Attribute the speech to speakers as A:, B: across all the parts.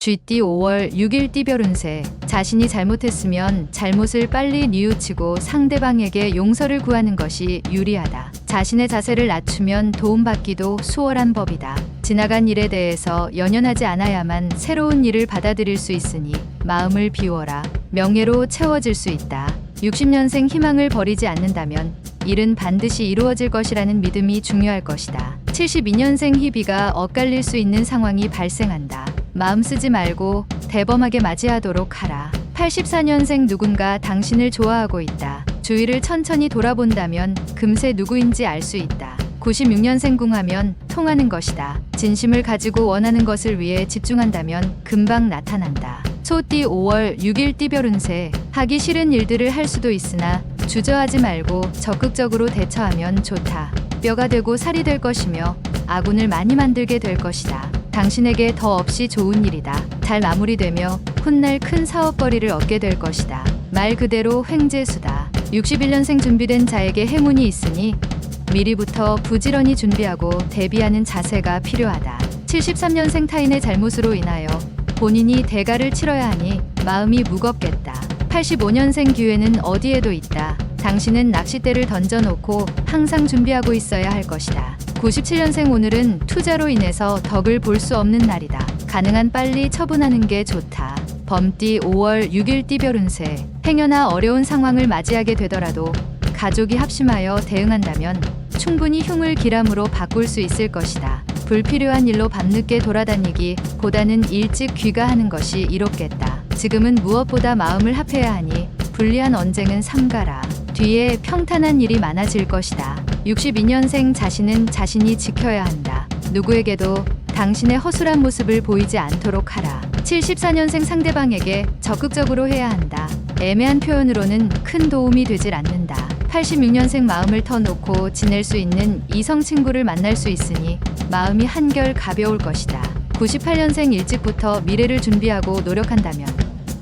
A: 쥐띠 5월 6일 띠별 운세. 자신이 잘못했으면 잘못을 빨리 뉘우치고 상대방에게 용서를 구하는 것이 유리하다. 자신의 자세를 낮추면 도움받기도 수월한 법이다. 지나간 일에 대해서 연연하지 않아야만 새로운 일을 받아들일 수 있으니 마음을 비워라. 명예로 채워질 수 있다. 60년생 희망을 버리지 않는다면 일은 반드시 이루어질 것이라는 믿음이 중요할 것이다. 72년생 희비가 엇갈릴 수 있는 상황이 발생한다. 마음 쓰지 말고 대범하게 맞이하도록 하라. 84년생 누군가 당신을 좋아하고 있다. 주위를 천천히 돌아본다면 금세 누구인지 알 수 있다. 96년생 궁하면 통하는 것이다. 진심을 가지고 원하는 것을 위해 집중한다면 금방 나타난다. 소띠 5월 6일 띠별 운세. 하기 싫은 일들을 할 수도 있으나 주저하지 말고 적극적으로 대처하면 좋다. 뼈가 되고 살이 될 것이며 아군을 많이 만들게 될 것이다. 당신에게 더 없이 좋은 일이다. 잘 마무리되며 훗날 큰 사업거리를 얻게 될 것이다. 말 그대로 횡재수다. 61년생 준비된 자에게 행운이 있으니 미리부터 부지런히 준비하고 대비하는 자세가 필요하다. 73년생 타인의 잘못으로 인하여 본인이 대가를 치러야 하니 마음이 무겁겠다. 85년생 기회는 어디에도 있다. 당신은 낚싯대를 던져놓고 항상 준비하고 있어야 할 것이다. 97년생 오늘은 투자로 인해서 덕을 볼 수 없는 날이다. 가능한 빨리 처분하는 게 좋다. 범띠 5월 6일 띠별 운세. 행여나 어려운 상황을 맞이하게 되더라도 가족이 합심하여 대응한다면 충분히 흉을 기람으로 바꿀 수 있을 것이다. 불필요한 일로 밤늦게 돌아다니기 보다는 일찍 귀가하는 것이 이롭겠다. 지금은 무엇보다 마음을 합해야 하니 불리한 언쟁은 삼가라. 뒤에 평탄한 일이 많아질 것이다. 62년생 자신은 자신이 지켜야 한다. 누구에게도 당신의 허술한 모습을 보이지 않도록 하라. 74년생 상대방에게 적극적으로 해야 한다. 애매한 표현으로는 큰 도움이 되질 않는다. 86년생 마음을 터놓고 지낼 수 있는 이성 친구를 만날 수 있으니 마음이 한결 가벼울 것이다. 98년생 일찍부터 미래를 준비하고 노력한다면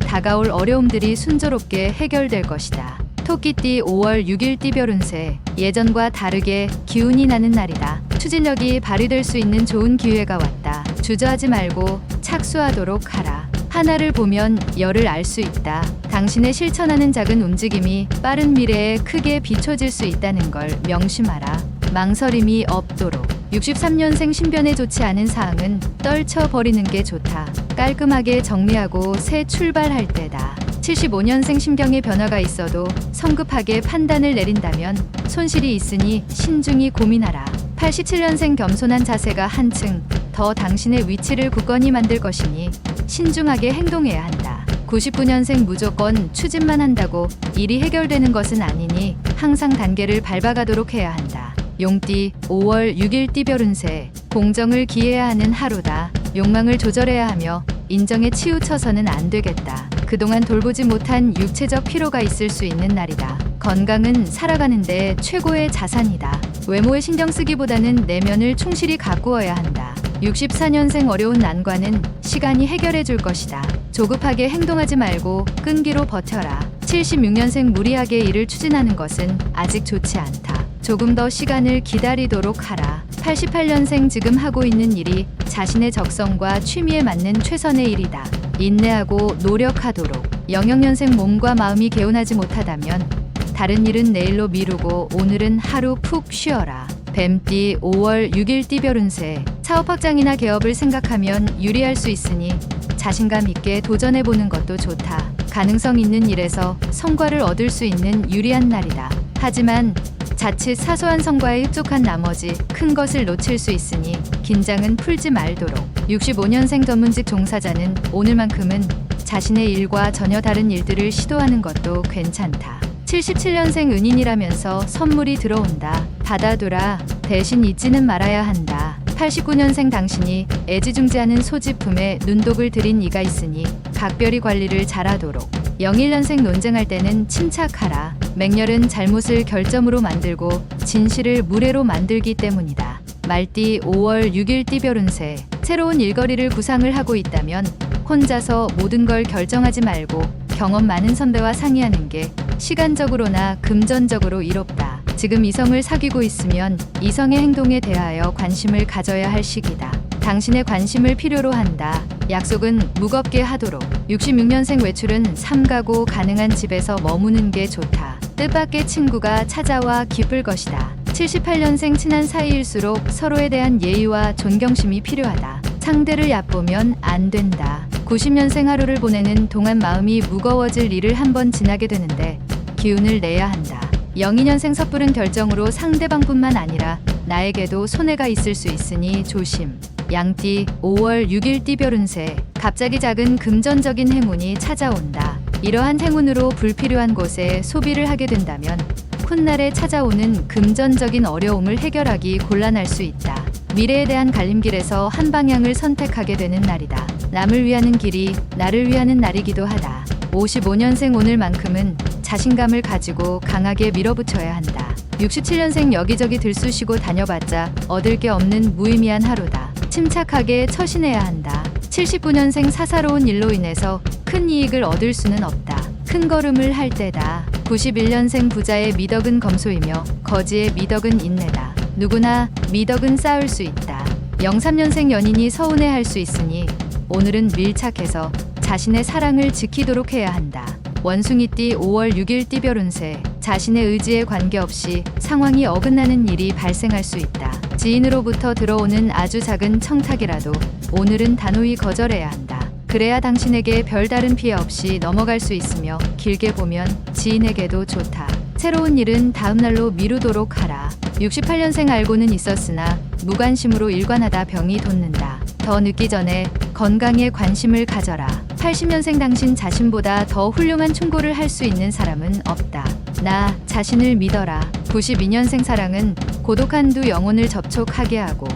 A: 다가올 어려움들이 순조롭게 해결될 것이다. 토끼띠 5월 6일 띠별 운세. 예전과 다르게 기운이 나는 날이다. 추진력이 발휘될 수 있는 좋은 기회가 왔다. 주저하지 말고 착수하도록 하라. 하나를 보면 열을 알 수 있다. 당신의 실천하는 작은 움직임이 빠른 미래에 크게 비춰질 수 있다는 걸 명심하라. 망설임이 없도록. 63년생 신변에 좋지 않은 사항은 떨쳐버리는 게 좋다. 깔끔하게 정리하고 새 출발할 때다. 75년생 심경에 변화가 있어도 성급하게 판단을 내린다면 손실이 있으니 신중히 고민하라. 87년생 겸손한 자세가 한층 더 당신의 위치를 굳건히 만들 것이니 신중하게 행동해야 한다. 99년생 무조건 추진만 한다고 일이 해결되는 것은 아니니 항상 단계를 밟아가도록 해야 한다. 용띠 5월 6일 띠별 운세. 공정을 기해야 하는 하루다. 욕망을 조절해야 하며 인정에 치우쳐서는 안 되겠다. 그동안 돌보지 못한 육체적 피로가 있을 수 있는 날이다. 건강은 살아가는데 최고의 자산이다. 외모에 신경 쓰기보다는 내면을 충실히 가꾸어야 한다. 64년생 어려운 난관은 시간이 해결해 줄 것이다. 조급하게 행동하지 말고 끈기로 버텨라. 76년생 무리하게 일을 추진하는 것은 아직 좋지 않다. 조금 더 시간을 기다리도록 하라. 88년생 지금 하고 있는 일이 자신의 적성과 취미에 맞는 최선의 일이다. 인내하고 노력하도록. 00년생 몸과 마음이 개운하지 못하다면 다른 일은 내일로 미루고 오늘은 하루 푹 쉬어라. 뱀띠 5월 6일 띠별 운세. 사업 확장이나 개업을 생각하면 유리할 수 있으니 자신감 있게 도전해보는 것도 좋다. 가능성 있는 일에서 성과를 얻을 수 있는 유리한 날이다. 하지만 자칫 사소한 성과에 흡족한 나머지 큰 것을 놓칠 수 있으니 긴장은 풀지 말도록. 65년생 전문직 종사자는 오늘만큼은 자신의 일과 전혀 다른 일들을 시도하는 것도 괜찮다. 77년생 은인이라면서 선물이 들어온다. 받아두라. 대신 잊지는 말아야 한다. 89년생 당신이 애지중지하는 소지품에 눈독을 들인 이가 있으니 각별히 관리를 잘하도록. 01년생 논쟁할 때는 침착하라. 맹렬은 잘못을 결점으로 만들고 진실을 무례로 만들기 때문이다. 말띠 5월 6일 띠별 운세. 새로운 일거리를 구상을 하고 있다면 혼자서 모든 걸 결정하지 말고 경험 많은 선배와 상의하는 게 시간적으로나 금전적으로 이롭다. 지금 이성을 사귀고 있으면 이성의 행동에 대하여 관심을 가져야 할 시기다. 당신의 관심을 필요로 한다. 약속은 무겁게 하도록. 66년생 외출은 삼가고 가능한 집에서 머무는 게 좋다. 뜻밖의 친구가 찾아와 기쁠 것이다. 78년생 친한 사이일수록 서로에 대한 예의와 존경심이 필요하다. 상대를 얕보면 안 된다. 90년생 하루를 보내는 동안 마음이 무거워질 일을 한번 지나게 되는데 기운을 내야 한다. 02년생 섣부른 결정으로 상대방뿐만 아니라 나에게도 손해가 있을 수 있으니 조심. 양띠 5월 6일 띠별 운세. 갑자기 작은 금전적인 행운이 찾아온다. 이러한 행운으로 불필요한 곳에 소비를 하게 된다면 훗날에 찾아오는 금전적인 어려움을 해결하기 곤란할 수 있다. 미래에 대한 갈림길에서 한 방향을 선택하게 되는 날이다. 남을 위하는 길이 나를 위하는 날이기도 하다. 55년생 오늘만큼은 자신감을 가지고 강하게 밀어붙여야 한다. 67년생 여기저기 들쑤시고 다녀봤자 얻을 게 없는 무의미한 하루다. 침착하게 처신해야 한다. 79년생 사사로운 일로 인해서 큰 이익을 얻을 수는 없다. 큰 걸음을 할 때다. 91년생 부자의 미덕은 검소이며 거지의 미덕은 인내다. 누구나 미덕은 쌓을 수 있다. 03년생 연인이 서운해할 수 있으니 오늘은 밀착해서 자신의 사랑을 지키도록 해야 한다. 원숭이띠 5월 6일 띠별 운세. 자신의 의지에 관계없이 상황이 어긋나는 일이 발생할 수 있다. 지인으로부터 들어오는 아주 작은 청탁이라도 오늘은 단호히 거절해야 한다. 그래야 당신에게 별다른 피해 없이 넘어갈 수 있으며 길게 보면 지인에게도 좋다. 새로운 일은 다음 날로 미루도록 하라. 68년생 알고는 있었으나 무관심으로 일관하다 병이 돋는다. 더 늦기 전에 건강에 관심을 가져라. 80년생 당신 자신보다 더 훌륭한 충고를 할 수 있는 사람은 없다. 나 자신을 믿어라. 92년생 사랑은 고독한 두 영혼을 접촉하게 하고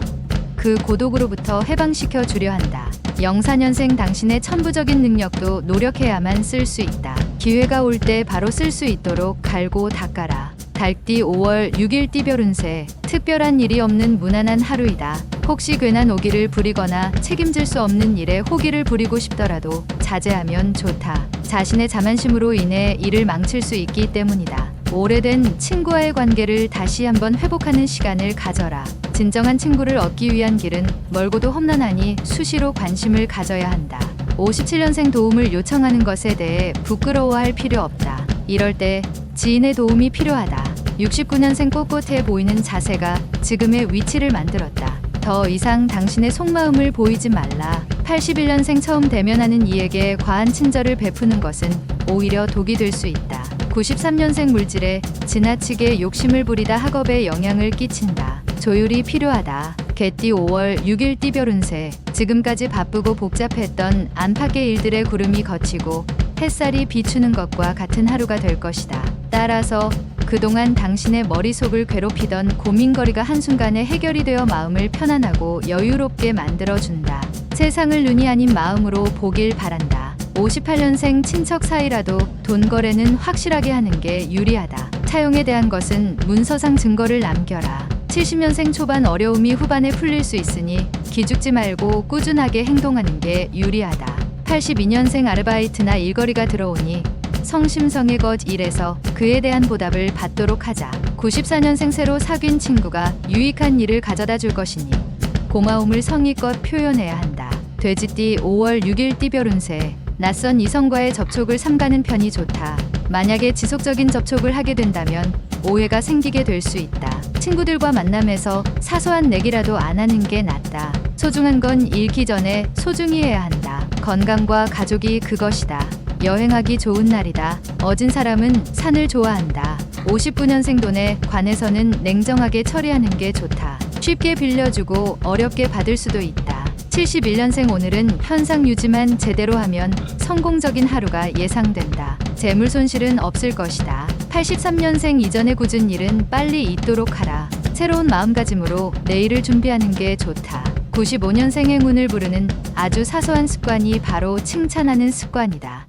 A: 그 고독으로부터 해방시켜 주려 한다. 04년생 당신의 천부적인 능력도 노력해야만 쓸 수 있다. 기회가 올 때 바로 쓸 수 있도록 갈고 닦아라. 달띠 5월 6일 띠별 운세. 특별한 일이 없는 무난한 하루이다. 혹시 괜한 오기를 부리거나 책임질 수 없는 일에 호기를 부리고 싶더라도 자제하면 좋다. 자신의 자만심으로 인해 일을 망칠 수 있기 때문이다. 오래된 친구와의 관계를 다시 한번 회복하는 시간을 가져라. 진정한 친구를 얻기 위한 길은 멀고도 험난하니 수시로 관심을 가져야 한다. 57년생 도움을 요청하는 것에 대해 부끄러워할 필요 없다. 이럴 때 지인의 도움이 필요하다. 69년생 꼿꼿해 보이는 자세가 지금의 위치를 만들었다. 더 이상 당신의 속마음을 보이지 말라. 81년생 처음 대면하는 이에게 과한 친절을 베푸는 것은 오히려 독이 될 수 있다. 93년생 물질에 지나치게 욕심을 부리다 학업에 영향을 끼친다. 조율이 필요하다. 개띠 5월 6일 띠별 운세. 지금까지 바쁘고 복잡했던 안팎의 일들의 구름이 걷히고 햇살이 비추는 것과 같은 하루가 될 것이다. 따라서 그동안 당신의 머릿속을 괴롭히던 고민거리가 한순간에 해결이 되어 마음을 편안하고 여유롭게 만들어준다. 세상을 눈이 아닌 마음으로 보길 바란다. 58년생 친척 사이라도 돈 거래는 확실하게 하는 게 유리하다. 차용에 대한 것은 문서상 증거를 남겨라. 70년생 초반 어려움이 후반에 풀릴 수 있으니 기죽지 말고 꾸준하게 행동하는 게 유리하다. 82년생 아르바이트나 일거리가 들어오니 성심성의껏 일해서 그에 대한 보답을 받도록 하자. 94년생 새로 사귄 친구가 유익한 일을 가져다 줄 것이니 고마움을 성의껏 표현해야 한다. 돼지띠 5월 6일 띠별 운세. 낯선 이성과의 접촉을 삼가는 편이 좋다. 만약에 지속적인 접촉을 하게 된다면 오해가 생기게 될 수 있다. 친구들과 만남에서 사소한 내기라도 안 하는 게 낫다. 소중한 건 잃기 전에 소중히 해야 한다. 건강과 가족이 그것이다. 여행하기 좋은 날이다. 어진 사람은 산을 좋아한다. 59년생 돈에 관해서는 냉정하게 처리하는 게 좋다. 쉽게 빌려주고 어렵게 받을 수도 있다. 71년생 오늘은 현상 유지만 제대로 하면 성공적인 하루가 예상된다. 재물 손실은 없을 것이다. 83년생 이전에 굳은 일은 빨리 잊도록 하라. 새로운 마음가짐으로 내일을 준비하는 게 좋다. 95년생 행운을 부르는 아주 사소한 습관이 바로 칭찬하는 습관이다.